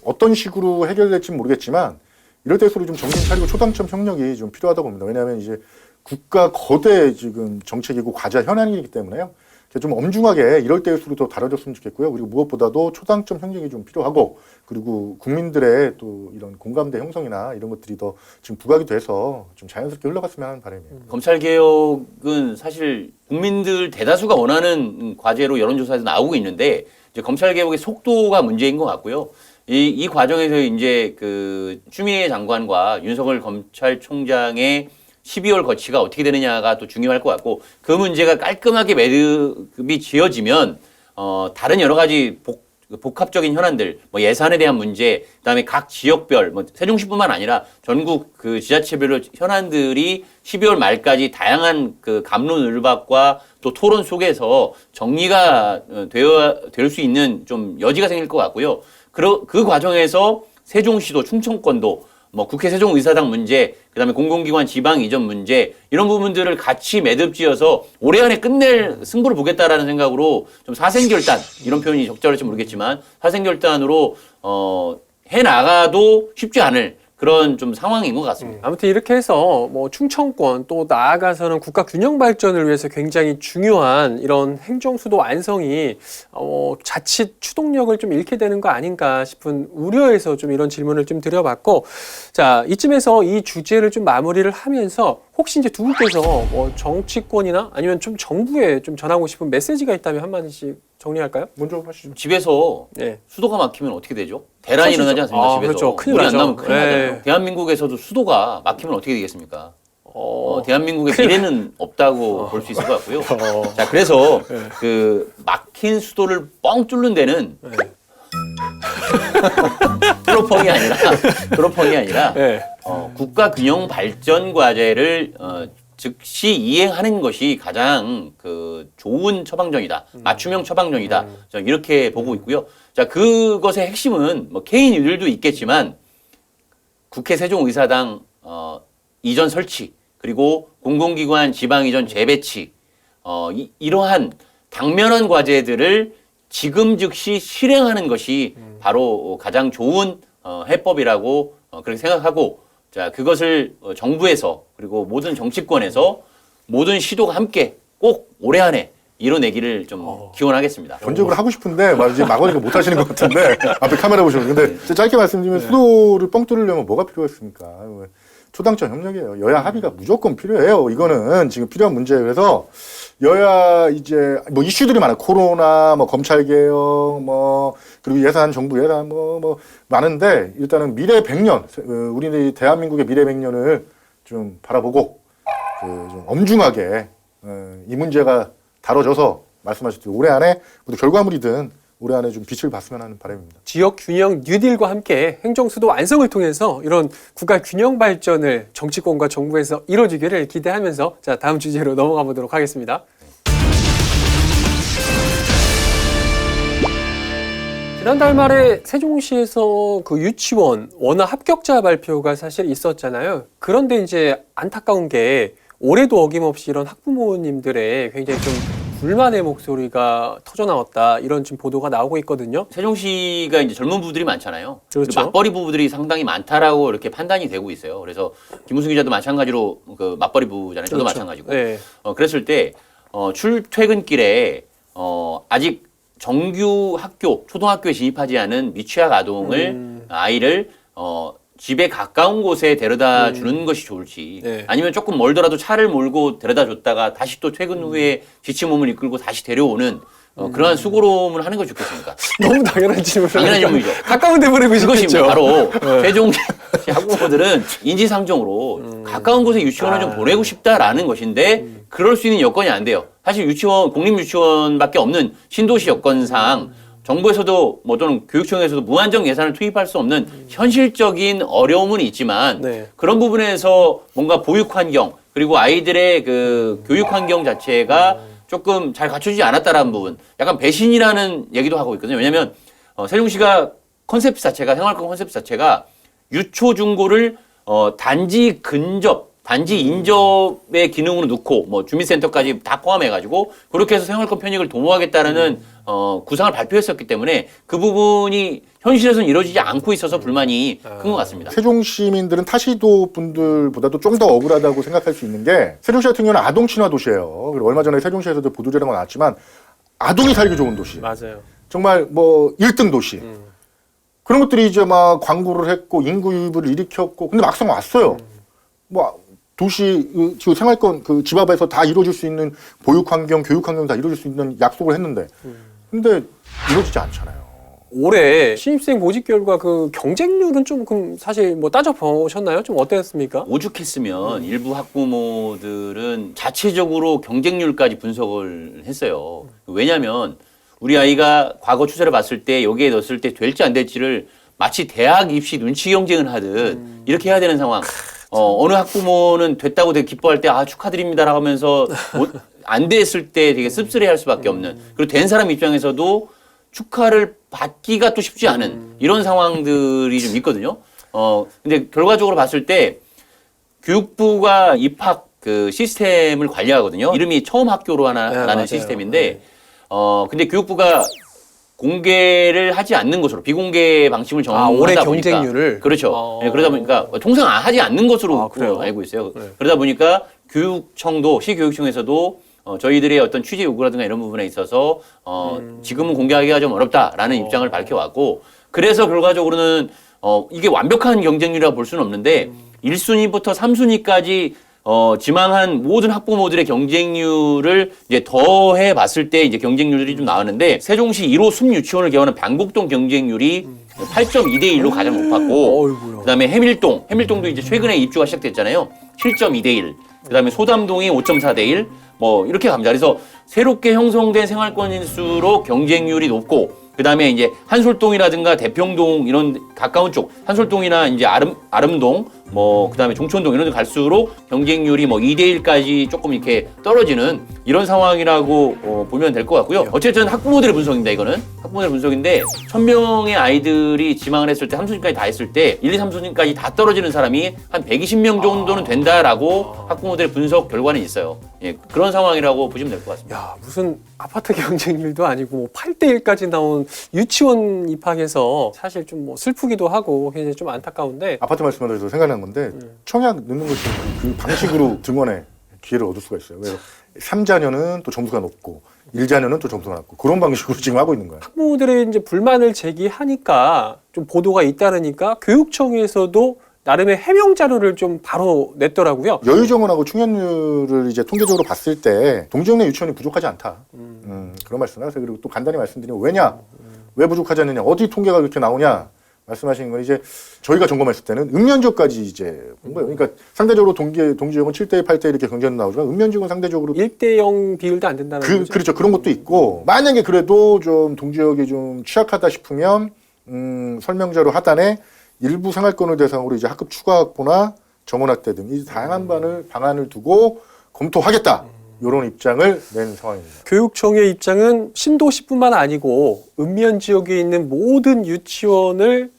어떤 식으로 해결될지는 모르겠지만 이럴 때일수록 좀 정신 차리고 초당점 협력이 좀 필요하다고 봅니다. 왜냐하면 이제 국가 거대 지금 정책이고 과제 현안이기 때문에요. 좀 엄중하게 이럴 때일수록 더 다뤄졌으면 좋겠고요. 그리고 무엇보다도 초당점 협력이 좀 필요하고, 그리고 국민들의 또 이런 공감대 형성이나 이런 것들이 더 지금 부각이 돼서 좀 자연스럽게 흘러갔으면 하는 바람이에요. 검찰개혁은 사실 국민들 대다수가 원하는 과제로 여론조사에서 나오고 있는데 이제 검찰개혁의 속도가 문제인 것 같고요. 이 과정에서 이제 그 추미애 장관과 윤석열 검찰총장의 12월 거치가 어떻게 되느냐가 또 중요할 것 같고, 그 문제가 깔끔하게 매듭이 지어지면 다른 여러 가지 복합적인 현안들, 뭐 예산에 대한 문제, 그다음에 각 지역별, 뭐 세종시뿐만 아니라 전국 그 지자체별로 현안들이 12월 말까지 다양한 그 갑론을박과 또 토론 속에서 정리가 될 수 있는 좀 여지가 생길 것 같고요. 그 과정에서 세종시도 충청권도 뭐 국회 세종의사당 문제, 그다음에 공공기관 지방 이전 문제, 이런 부분들을 같이 매듭지어서 올해 안에 끝낼 승부를 보겠다라는 생각으로 좀 사생결단, 이런 표현이 적절할지 모르겠지만 사생결단으로 해 나가도 쉽지 않을 그런 좀 상황인 것 같습니다. 아무튼 이렇게 해서 뭐 충청권, 또 나아가서는 국가 균형 발전을 위해서 굉장히 중요한 이런 행정수도 완성이 자칫 추동력을 좀 잃게 되는 거 아닌가 싶은 우려에서 좀 이런 질문을 좀 드려봤고, 자, 이쯤에서 이 주제를 좀 마무리를 하면서 혹시 이제 두 분께서 뭐 정치권이나 아니면 좀 정부에 좀 전하고 싶은 메시지가 있다면 한마디씩 정리할까요? 먼저 하시죠. 집에서 네. 수도가 막히면 어떻게 되죠? 대란이 터지죠. 일어나지 않습니까? 집에서. 그렇죠. 큰일 물이 안 나죠. 나면 큰일 네. 나잖아요. 대한민국에서도 수도가 막히면 어떻게 되겠습니까? 대한민국의 미래는 없다고 볼 수 있을 것 같고요. 자, 그래서 그 막힌 수도를 뻥 뚫는 데는 프로펑이 아니라 네. 국가 균형 발전 과제를 즉시 이행하는 것이 가장 그 좋은 처방전이다. 맞춤형 처방전이다. 저는 이렇게 보고 있고요. 자, 그것의 핵심은 뭐 개인 일들도 있겠지만 국회 세종의사당 이전 설치, 그리고 공공기관 지방 이전 재배치, 이러한 당면한 과제들을 지금 즉시 실행하는 것이 바로 가장 좋은 해법이라고 그렇게 생각하고, 자, 그것을 정부에서 그리고 모든 정치권에서 모든 시도가 함께 꼭 올해 안에 이뤄내기를 좀 기원하겠습니다. 전적으로 하고 싶은데 이제 막으니까 못 하시는 것 같은데 앞에 카메라 보시면. 근데 짧게 말씀드리면 수도를 뻥 뚫으려면 뭐가 필요했습니까? 초당점 협력이에요. 여야 합의가 무조건 필요해요. 이거는 지금 필요한 문제예요. 그래서 여야 이제 뭐 이슈들이 많아요. 코로나, 뭐 검찰 개혁, 뭐 그리고 예산, 정부 예산 뭐 많은데, 일단은 미래 100년, 우리 대한민국의 미래 100년을 좀 바라보고 좀 엄중하게 이 문제가 다뤄져서 말씀하셨듯이 올해 안에 모두 결과물이든 올해 안에 좀 빛을 봤으면 하는 바람입니다. 지역 균형 뉴딜과 함께 행정수도 완성을 통해서 이런 국가 균형 발전을 정치권과 정부에서 이뤄주기를 기대하면서 자, 다음 주제로 넘어가 보도록 하겠습니다. 지난달 말에 세종시에서 그 유치원 원화 합격자 발표가 사실 있었잖아요. 그런데 이제 안타까운 게 올해도 어김없이 이런 학부모님들의 굉장히 좀 불만의 목소리가 터져 나왔다, 이런 지금 보도가 나오고 있거든요. 세종시가 이제 젊은 부부들이 많잖아요. 그렇죠. 그리고 맞벌이 부부들이 상당히 많다라고 이렇게 판단이 되고 있어요. 그래서 김우수 기자도 마찬가지로 그 맞벌이 부부잖아요. 저도 그렇죠. 마찬가지고. 네. 그랬을 때 출퇴근길에 아직 정규 학교, 초등학교에 진입하지 않은 미취학 아동을 아이를 집에 가까운 곳에 데려다 주는 것이 좋을지, 네. 아니면 조금 멀더라도 차를 몰고 데려다 줬다가 다시 또 퇴근 후에 지친 몸을 이끌고 다시 데려오는 그러한 수고로움을 하는 것이 좋겠습니까? 너무 당연한 질문을 당연한 하니까 질문이죠. 가까운 데 보내고 그것이 싶겠죠. 바로 세종시 학부모들은 인지상정으로 가까운 곳에 유치원을 좀 보내고 싶다라는 것인데 그럴 수 있는 여건이 안 돼요. 사실 유치원, 공립유치원밖에 없는 신도시 여건상 정부에서도 뭐 또는 교육청에서도 무한정 예산을 투입할 수 없는 현실적인 어려움은 있지만 네. 그런 부분에서 뭔가 보육 환경 그리고 아이들의 그 교육 환경 자체가 조금 잘 갖춰지지 않았다라는 부분, 약간 배신이라는 얘기도 하고 있거든요. 왜냐하면 세종시가 컨셉 자체가, 생활권 컨셉 자체가 유초 중고를 단지 근접, 단지 인접의 기능으로 넣고 뭐 주민센터까지 다 포함해가지고 그렇게 해서 생활권 편익을 도모하겠다라는 구상을 발표했었기 때문에 그 부분이 현실에서는 이루어지지 않고 있어서 불만이 큰 것 같습니다. 세종 시민들은 타시도 분들보다도 좀 더 억울하다고 생각할 수 있는 게, 세종시 같은 경우는 아동 친화 도시예요. 그리고 얼마 전에 세종시에서도 보도자료가 나왔지만 아동이 살기 좋은 도시. 맞아요. 정말 뭐 1등 도시. 그런 것들이 이제 막 광고를 했고 인구 유입을 일으켰고, 근데 막상 왔어요. 뭐 도시 지금 생활권 그 집 앞에서 다 이루어질 수 있는 보육 환경, 교육 환경 다 이루어질 수 있는 약속을 했는데, 근데 이루어지지 않잖아요. 올해 신입생 모집 결과 그 경쟁률은 좀 그럼 사실 뭐 따져 보셨나요? 좀 어땠습니까? 오죽했으면 일부 학부모들은 자체적으로 경쟁률까지 분석을 했어요. 왜냐하면 우리 아이가 과거 추세를 봤을 때 여기에 넣었을 때 될지 안 될지를 마치 대학 입시 눈치 경쟁을 하듯 이렇게 해야 되는 상황. 어느 학부모는 됐다고 되게 기뻐할 때 축하드립니다라고 하면서 안 됐을 때 되게 씁쓸해할 수밖에 없는, 그리고 된 사람 입장에서도 축하를 받기가 또 쉽지 않은 이런 상황들이 좀 있거든요. 근데 결과적으로 봤을 때 교육부가 입학 그 시스템을 관리하거든요. 이름이 처음 학교로 하나라는 시스템인데, 근데 교육부가 공개를 하지 않는 것으로 비공개 방침을 정하다 올해 보니까 경쟁률을? 그렇죠. 네, 그러다 보니까 통상 하지 않는 것으로 그래요? 알고 있어요. 네. 그러다 보니까 교육청도 시교육청에서도 저희들의 어떤 취재 요구라든가 이런 부분에 있어서 지금은 공개하기가 좀 어렵다라는 입장을 밝혀왔고, 그래서 결과적으로는 이게 완벽한 경쟁률이라고 볼 수는 없는데 1순위부터 3순위까지 지망한 모든 학부모들의 경쟁률을 이제 더해 봤을 때 이제 경쟁률이 좀 나왔는데, 세종시 1호 숲유치원을 개원한 방곡동 경쟁률이 8.2대 1로 가장 높았고, 그다음에 해밀동도 이제 최근에 입주가 시작됐잖아요. 7.2대 1. 그다음에 소담동이 5.4대 1. 뭐 이렇게 갑니다. 그래서 새롭게 형성된 생활권일수록 경쟁률이 높고, 그다음에 이제 한솔동이라든가 대평동 이런 가까운 쪽, 한솔동이나 이제 아름동, 뭐 그다음에 종촌동 이런 데 갈수록 경쟁률이 뭐 2대 1까지 조금 이렇게 떨어지는 이런 상황이라고 보면 될 것 같고요. 어쨌든 학부모들의 분석입니다. 이거는 학부모들의 분석인데, 1000명의 아이들이 지망을 했을 때 3순위까지 다 했을 때 1, 2, 3순위까지 다 떨어지는 사람이 한 120명 정도는 된다라고 학부모들의 분석 결과는 있어요. 예, 그런 상황이라고 보시면 될 것 같습니다. 야, 무슨 아파트 경쟁률도 아니고 뭐 8대 1까지 나온 유치원 입학해서 사실 좀 뭐 슬프기도 하고 굉장히 좀 안타까운데, 아파트 말씀하셔서 생각난 건데, 청약 넣는 것이 그 방식으로 등원에 기회를 얻을 수가 있어요. 그래서 3자녀는 또 점수가 높고 1자녀는 또 점수가 낮고, 그런 방식으로 지금 하고 있는 거예요. 학부모들의 이제 불만을 제기하니까 좀 보도가 잇따르니까 교육청에서도 나름의 해명 자료를 좀 바로 냈더라고요. 여유 정원하고 충현율을 이제 통계적으로 봤을 때 동지역 내 유치원이 부족하지 않다. 그런 말씀을 하세요. 그리고 또 간단히 말씀드리면, 왜 부족하지 않느냐, 어디 통계가 그렇게 나오냐 말씀하신 건 이제 저희가 점검했을 때는 읍면지역까지 이제 본 거예요. 그러니까 상대적으로 동지역은 7대 8대 이렇게 경쟁 나오지만 읍면지역은 상대적으로 1대0 비율도 안 된다는 거죠. 그렇죠. 그런 것도 있고 만약에 그래도 좀 동지역이 좀 취약하다 싶으면 설명자료 하단에 일부 생활권을 대상으로 이제 학급 추가 확보나 정원 확대 등 이 다양한 방안을 두고 검토하겠다. 이런 입장을 낸 상황입니다. 교육청의 입장은 신도시뿐만 아니고 읍면 지역에 있는 모든 유치원을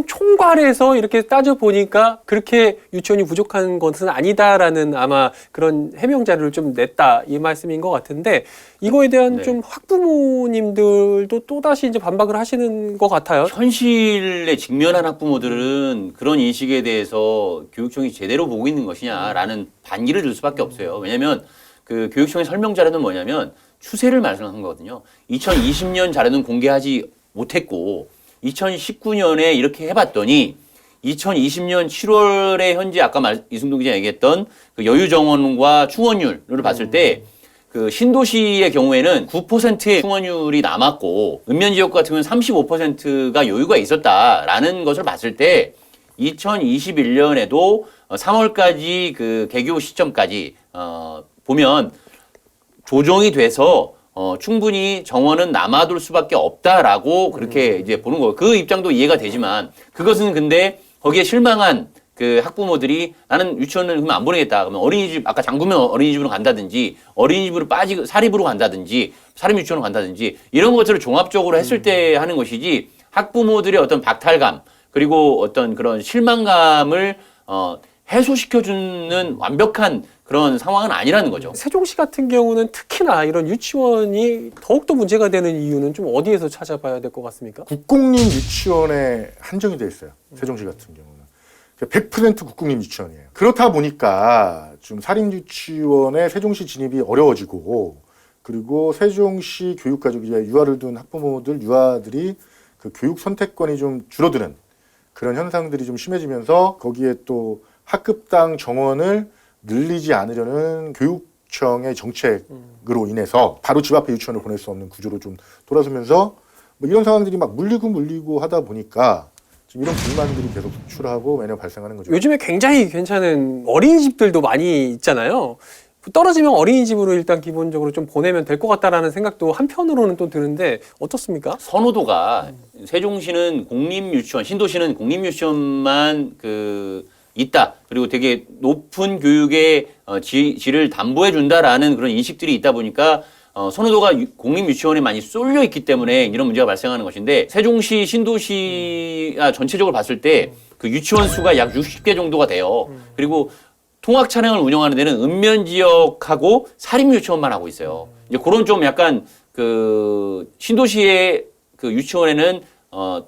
총괄해서 이렇게 따져보니까 그렇게 유치원이 부족한 것은 아니다라는 아마 그런 해명 자료를 좀 냈다 이 말씀인 것 같은데 이거에 대한 네. 좀 학부모님들도 또다시 이제 반박을 하시는 것 같아요. 현실에 직면한 학부모들은 그런 인식에 대해서 교육청이 제대로 보고 있는 것이냐라는 반기를 줄 수밖에 없어요. 왜냐하면 그 교육청의 설명 자료는 뭐냐면 추세를 말씀한 거거든요. 2020년 자료는 공개하지 못했고 2019년에 이렇게 해봤더니 2020년 7월에 현재 아까 이승동 기자 얘기했던 그 여유 정원과 충원율을 봤을 때 그 신도시의 경우에는 9%의 충원율이 남았고 읍면 지역 같은 경우는 35%가 여유가 있었다라는 것을 봤을 때 2021년에도 3월까지 그 개교 시점까지 보면 조정이 돼서 충분히 정원은 남아둘 수밖에 없다라고 그렇게 이제 보는 거예요. 그 입장도 이해가 되지만 그것은 근데 거기에 실망한 그 학부모들이 나는 유치원을 그러면 안 보내겠다. 그러면 어린이집 아까 장구면 어린이집으로 간다든지 어린이집으로 빠지고 사립으로 간다든지 사립 유치원으로 간다든지 이런 것들을 종합적으로 했을 때 하는 것이지 학부모들의 어떤 박탈감 그리고 어떤 그런 실망감을 해소시켜주는 완벽한 그런 상황은 아니라는 거죠. 세종시 같은 경우는 특히나 이런 유치원이 더욱더 문제가 되는 이유는 좀 어디에서 찾아봐야 될 것 같습니까? 국공립 유치원에 한정이 돼 있어요. 세종시 같은 경우는. 100% 국공립 유치원이에요. 그렇다 보니까 좀 사립 유치원에 세종시 진입이 어려워지고 그리고 세종시 교육가족 이제 유아를 둔 학부모들 유아들이 그 교육 선택권이 좀 줄어드는 그런 현상들이 좀 심해지면서 거기에 또 학급당 정원을 늘리지 않으려는 교육청의 정책으로 인해서 바로 집 앞에 유치원을 보낼 수 없는 구조로 좀 돌아서면서 뭐 이런 상황들이 막 물리고 하다 보니까 지금 이런 불만들이 계속 속출하고 매년 발생하는 거죠. 요즘에 굉장히 괜찮은 어린이집들도 많이 있잖아요. 떨어지면 어린이집으로 일단 기본적으로 좀 보내면 될 것 같다라는 생각도 한편으로는 또 드는데 어떻습니까? 선호도가 세종시는 공립유치원, 신도시는 공립유치원만 그 있다. 그리고 되게 높은 교육의 질을 담보해 준다라는 그런 인식들이 있다 보니까 선호도가 공립유치원에 많이 쏠려 있기 때문에 이런 문제가 발생하는 것인데 세종시, 신도시 전체적으로 봤을 때 그 유치원 수가 약 60개 정도가 돼요. 그리고 통학 차량을 운영하는 데는 읍면 지역하고 사립 유치원만 하고 있어요. 이제 그런 좀 약간 그 신도시의 그 유치원에는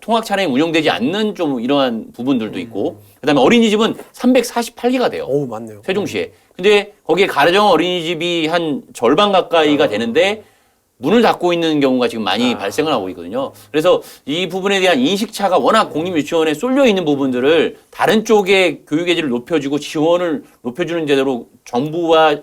통학 차량이 운영되지 않는 좀 이러한 부분들도 있고 그다음에 어린이집은 348개가 돼요. 어우, 맞네요. 세종시에. 근데 거기에 가정 어린이집이 한 절반 가까이가 되는데 문을 닫고 있는 경우가 지금 많이 발생을 하고 있거든요. 그래서 이 부분에 대한 인식차가 워낙 공립유치원에 쏠려 있는 부분들을 다른 쪽에 교육의 질을 높여주고 지원을 높여주는 제대로 정부와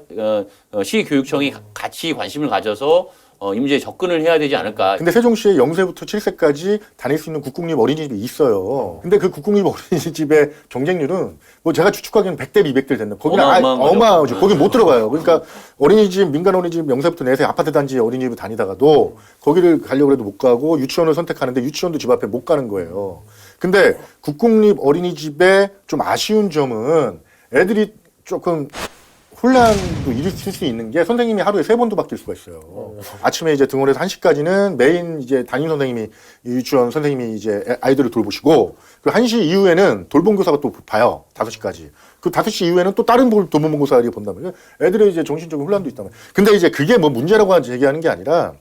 시교육청이 같이 관심을 가져서 이 문제에 접근을 해야 되지 않을까. 근데 세종시에 0세부터 7세까지 다닐 수 있는 국공립 어린이집이 있어요. 근데 그 국공립 어린이집의 경쟁률은 뭐 제가 추측하기에는 100대 200대 된다. 거기는 어마어마하죠. 거기 못 들어가요. 그러니까 어린이집, 민간 어린이집 0세부터 4세 아파트 단지 어린이집을 다니다가도 거기를 가려고 해도 못 가고 유치원을 선택하는데 유치원도 집 앞에 못 가는 거예요. 근데 국공립 어린이집의 좀 아쉬운 점은 애들이 조금 혼란도 일으킬 수 있는 게 선생님이 하루에 3번도 바뀔 수가 있어요. 아침에 이제 등원해서 1시까지는 메인 이제 담임 선생님이 유치원 선생님이 이제 아이들을 돌보시고 그 1시 이후에는 돌봄교사가 또 봐요. 5시까지. 그 5시 이후에는 또 다른 돌봄교사들이 본단 말이에요. 애들의 이제 정신적인 혼란도 있단 말이에요. 근데 이제 그게 뭐 문제라고 얘기하는 게 아니라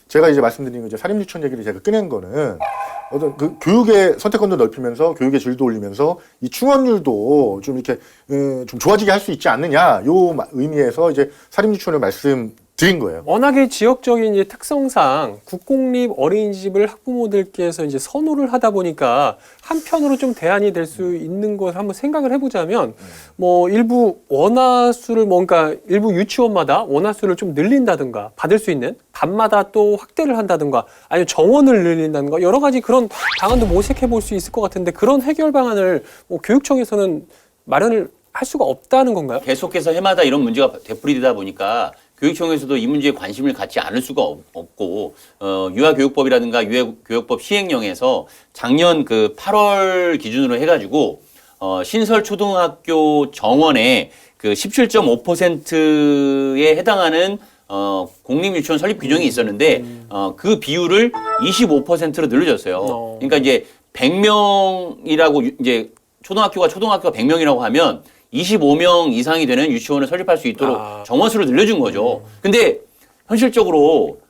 제가 이제 말씀드린 이제 사립유치원 얘기를 제가 꺼낸 거는 어떤 그 교육의 선택권도 넓히면서 교육의 질도 올리면서 이 충원율도 좀 이렇게 좀 좋아지게 할 수 있지 않느냐 요 의미에서 이제 사립유치원을 말씀드린 드린 거예요. 워낙에 지역적인 이제 특성상 국공립 어린이집을 학부모들께서 이제 선호를 하다 보니까 한편으로 좀 대안이 될 수 있는 것을 한번 생각을 해보자면 뭐 일부 원화수를 뭔가 일부 유치원마다 원화수를 좀 늘린다든가 받을 수 있는 반마다 또 확대를 한다든가 아니면 정원을 늘린다든가 여러 가지 그런 방안도 모색해 볼 수 있을 것 같은데 그런 해결 방안을 뭐 교육청에서는 마련을 할 수가 없다는 건가요? 계속해서 해마다 이런 문제가 되풀이되다 보니까 교육청에서도 이 문제에 관심을 갖지 않을 수가 없고 유아교육법이라든가 유아교육법 시행령에서 작년 그 8월 기준으로 해가지고 신설 초등학교 정원의 그 17.5%에 해당하는 공립유치원 설립 규정이 있었는데 그 비율을 25%로 늘려줬어요. 그러니까 이제 100명이라고 이제 초등학교가 100명이라고 하면 25명 이상이 되는 유치원을 설립할 수 있도록 정원수를 늘려준 거죠. 근데 현실적으로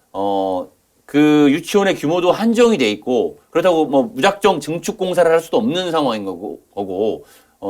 그 유치원의 규모도 한정이 돼 있고 그렇다고 뭐 무작정 증축 공사를 할 수도 없는 상황인 거고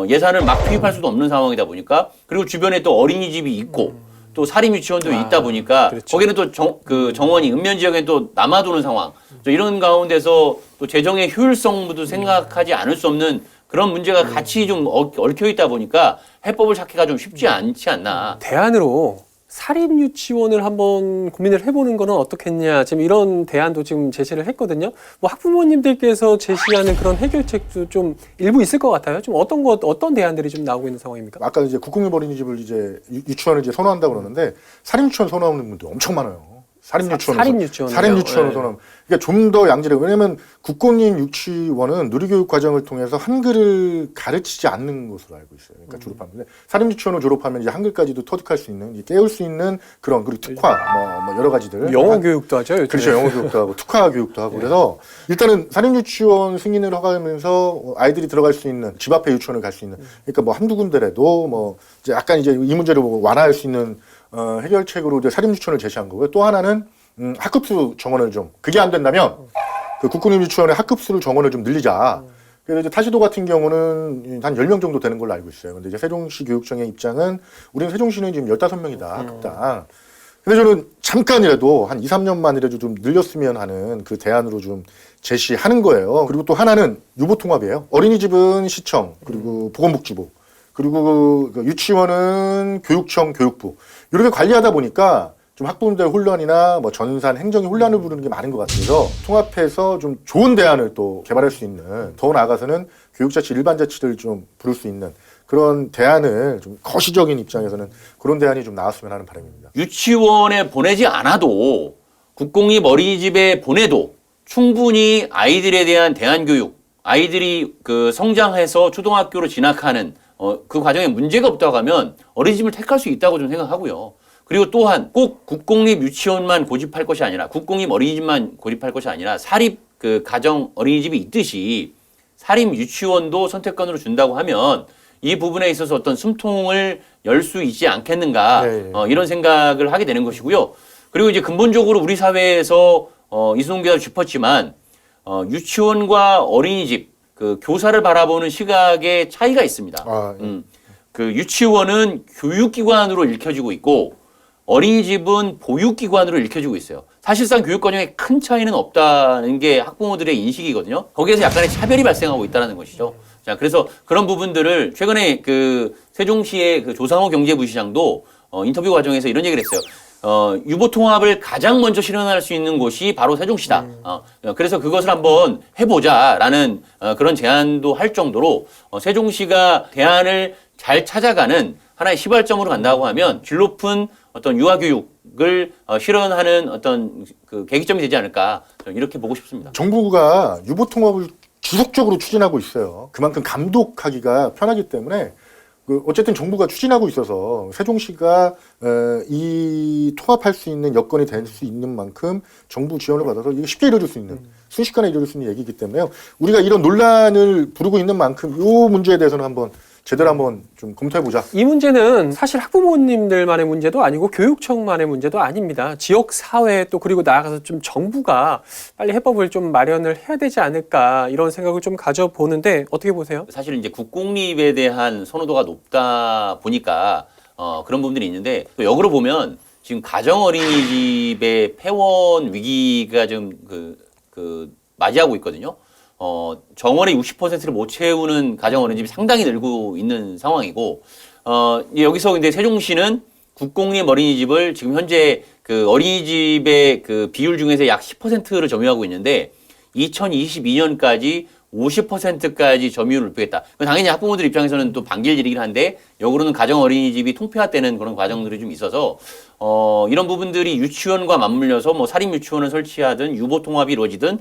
예산을 막 투입할 수도 없는 상황이다 보니까 그리고 주변에 또 어린이집이 있고 또 사립 유치원도 있다 보니까 그렇죠. 거기는 또 그 정원이 읍면 지역에 또 남아도는 상황. 이런 가운데서 또 재정의 효율성도 생각하지 않을 수 없는 그런 문제가 같이 좀 얽혀 있다 보니까 해법을 찾기가 좀 쉽지 않지 않나. 대안으로 사립 유치원을 한번 고민을 해보는 거는 어떻겠냐. 지금 이런 대안도 지금 제시를 했거든요. 뭐 학부모님들께서 제시하는 그런 해결책도 좀 일부 있을 것 같아요. 좀 어떤 대안들이 좀 나오고 있는 상황입니까? 아까 이제 국공립 어린이집을 이제 유치원을 이제 선호한다고 그러는데 사립 유치원 선호하는 분들 엄청 많아요. 사립 유치원을 선호하는. 그러니까 좀 더 양질의. 왜냐하면 국공립 유치원은 누리교육 과정을 통해서 한글을 가르치지 않는 것으로 알고 있어요. 그러니까 졸업하면 사립 유치원을 졸업하면 이제 한글까지도 터득할 수 있는, 깨울 수 있는 그런 그리고 특화 뭐 여러 가지들. 영어 교육도 하죠. 요즘에. 그렇죠. 영어 교육도 하고 특화 교육도 하고. 그래서 일단은 사립 유치원 승인을 허가하면서 아이들이 들어갈 수 있는 집 앞에 유치원을 갈 수 있는. 그러니까 뭐 한두 군데라도 뭐 이제 약간 이제 이 문제를 완화할 수 있는 해결책으로 이제 사립 유치원을 제시한 거고요. 또 하나는 학급수 정원을 좀 그게 안 된다면 그 국공립 유치원의 학급수를 정원을 좀 늘리자. 그래서 이제 타시도 같은 경우는 한 10명 정도 되는 걸로 알고 있어요. 근데 이제 세종시 교육청의 입장은 우리는 세종시는 지금 15명이다. 학급당. 근데 저는 잠깐이라도 한 2, 3년만이라도 좀 늘렸으면 하는 그 대안으로 좀 제시하는 거예요. 그리고 또 하나는 유보통합이에요. 어린이집은 시청, 그리고 보건복지부, 그리고 그 유치원은 교육청, 교육부. 이렇게 관리하다 보니까 좀 학부모들 혼란이나 뭐 전산, 행정의 혼란을 부르는 게 많은 것 같아서 통합해서 좀 좋은 대안을 또 개발할 수 있는, 더 나아가서는 교육자치, 일반자치를 좀 부를 수 있는 그런 대안을 좀 거시적인 입장에서는 그런 대안이 좀 나왔으면 하는 바람입니다. 유치원에 보내지 않아도 국공립 어린이집에 보내도 충분히 아이들에 대한 대안교육, 아이들이 그 성장해서 초등학교로 진학하는 그 과정에 문제가 없다고 하면 어린이집을 택할 수 있다고 좀 생각하고요. 그리고 또한 꼭 국공립 유치원만 고집할 것이 아니라 국공립 어린이집만 고집할 것이 아니라 사립 그 가정 어린이집이 있듯이 사립 유치원도 선택권으로 준다고 하면 이 부분에 있어서 어떤 숨통을 열 수 있지 않겠는가 이런 생각을 하게 되는 것이고요. 그리고 이제 근본적으로 우리 사회에서 이승훈 기자도 짚었지만 유치원과 어린이집 그 교사를 바라보는 시각의 차이가 있습니다. 그 유치원은 교육기관으로 읽혀지고 있고 어린이집은 보육기관으로 읽혀지고 있어요. 사실상 교육 과정에 큰 차이는 없다는 게 학부모들의 인식이거든요. 거기에서 약간의 차별이 발생하고 있다는 것이죠. 자, 그래서 그런 부분들을 최근에 그 세종시의 그 조상호 경제부시장도 인터뷰 과정에서 이런 얘기를 했어요. 유보통합을 가장 먼저 실현할 수 있는 곳이 바로 세종시다. 그래서 그것을 한번 해보자라는 그런 제안도 할 정도로 세종시가 대안을 잘 찾아가는 하나의 시발점으로 간다고 하면 질 높은 어떤 유아교육을 실현하는 어떤 그 계기점이 되지 않을까 이렇게 보고 싶습니다. 정부가 유보통합을 지속적으로 추진하고 있어요. 그만큼 감독하기가 편하기 때문에 어쨌든 정부가 추진하고 있어서 세종시가 이 통합할 수 있는 여건이 될 수 있는 만큼 정부 지원을 받아서 이게 쉽게 이루어질 수 있는 순식간에 이루어질 수 있는 얘기이기 때문에 우리가 이런 논란을 부르고 있는 만큼 이 문제에 대해서는 한번 제대로 한번 좀 검토해보자. 이 문제는 사실 학부모님들만의 문제도 아니고 교육청만의 문제도 아닙니다. 지역 사회 또 그리고 나아가서 좀 정부가 빨리 해법을 좀 마련을 해야 되지 않을까 이런 생각을 좀 가져보는데 어떻게 보세요? 사실 이제 국공립에 대한 선호도가 높다 보니까 그런 부분들이 있는데 또 역으로 보면 지금 가정 어린이집의 폐원 위기가 좀 맞이하고 있거든요. 정원의 60%를 못 채우는 가정 어린이집이 상당히 늘고 있는 상황이고, 여기서 근데 세종시는 국공립 어린이집을 지금 현재 그 어린이집의 그 비율 중에서 약 10%를 점유하고 있는데 2022년까지 50%까지 점유율을 높이겠다. 당연히 학부모들 입장에서는 또 반길질이긴 한데 역으로는 가정 어린이집이 통폐화되는 그런 과정들이 좀 있어서 이런 부분들이 유치원과 맞물려서 뭐 사립 유치원을 설치하든 유보 통합이 이루어지든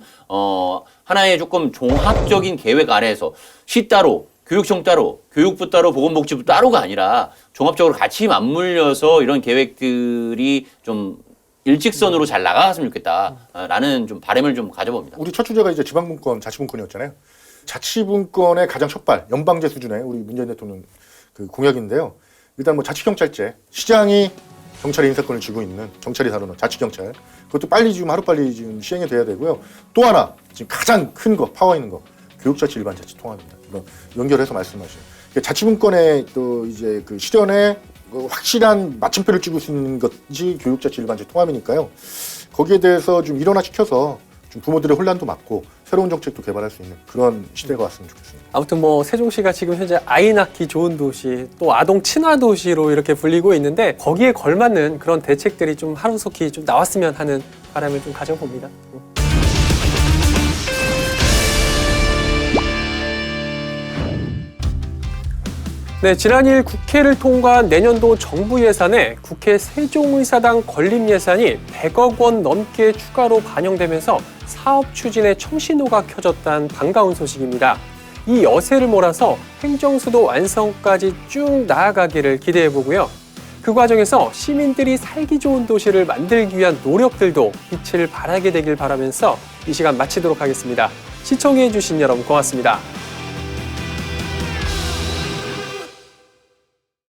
하나의 조금 종합적인 계획 아래에서 시 따로 교육청 따로, 교육부 따로, 보건복지부 따로가 아니라 종합적으로 같이 맞물려서 이런 계획들이 좀 일직선으로 잘 나가갔으면 좋겠다라는 좀 바람을 좀 가져봅니다. 우리 첫 주제가 이제 지방분권, 자치분권이었잖아요. 자치분권의 가장 첫발, 연방제 수준의 우리 문재인 대통령 그 공약인데요. 일단 뭐 자치경찰제, 시장이 경찰의 인사권을 쥐고 있는 경찰이 다루는 자치경찰, 그것도 빨리 지금 하루빨리 지금 시행이 돼야 되고요. 또 하나 지금 가장 큰 거, 파워 있는 거, 교육자치 일반자치 통합입니다. 이거 연결해서 말씀하시죠. 자치분권의 또 이제 그 실현에 확실한 마침표를 찍을 수 있는 것이 교육자치 일반제 통합이니까요. 거기에 대해서 좀 일원화시켜서 좀 부모들의 혼란도 막고 새로운 정책도 개발할 수 있는 그런 시대가 왔으면 좋겠습니다. 아무튼 뭐 세종시가 지금 현재 아이 낳기 좋은 도시, 또 아동 친화 도시로 이렇게 불리고 있는데 거기에 걸맞는 그런 대책들이 좀 하루속히 좀 나왔으면 하는 바람을 좀 가져봅니다. 네, 지난 2일 국회를 통과한 내년도 정부 예산에 국회 세종의사당 건립 예산이 100억 원 넘게 추가로 반영되면서 사업 추진에 청신호가 켜졌다는 반가운 소식입니다. 이 여세를 몰아서 행정수도 완성까지 쭉 나아가기를 기대해보고요. 그 과정에서 시민들이 살기 좋은 도시를 만들기 위한 노력들도 빛을 발하게 되길 바라면서 이 시간 마치도록 하겠습니다. 시청해주신 여러분 고맙습니다.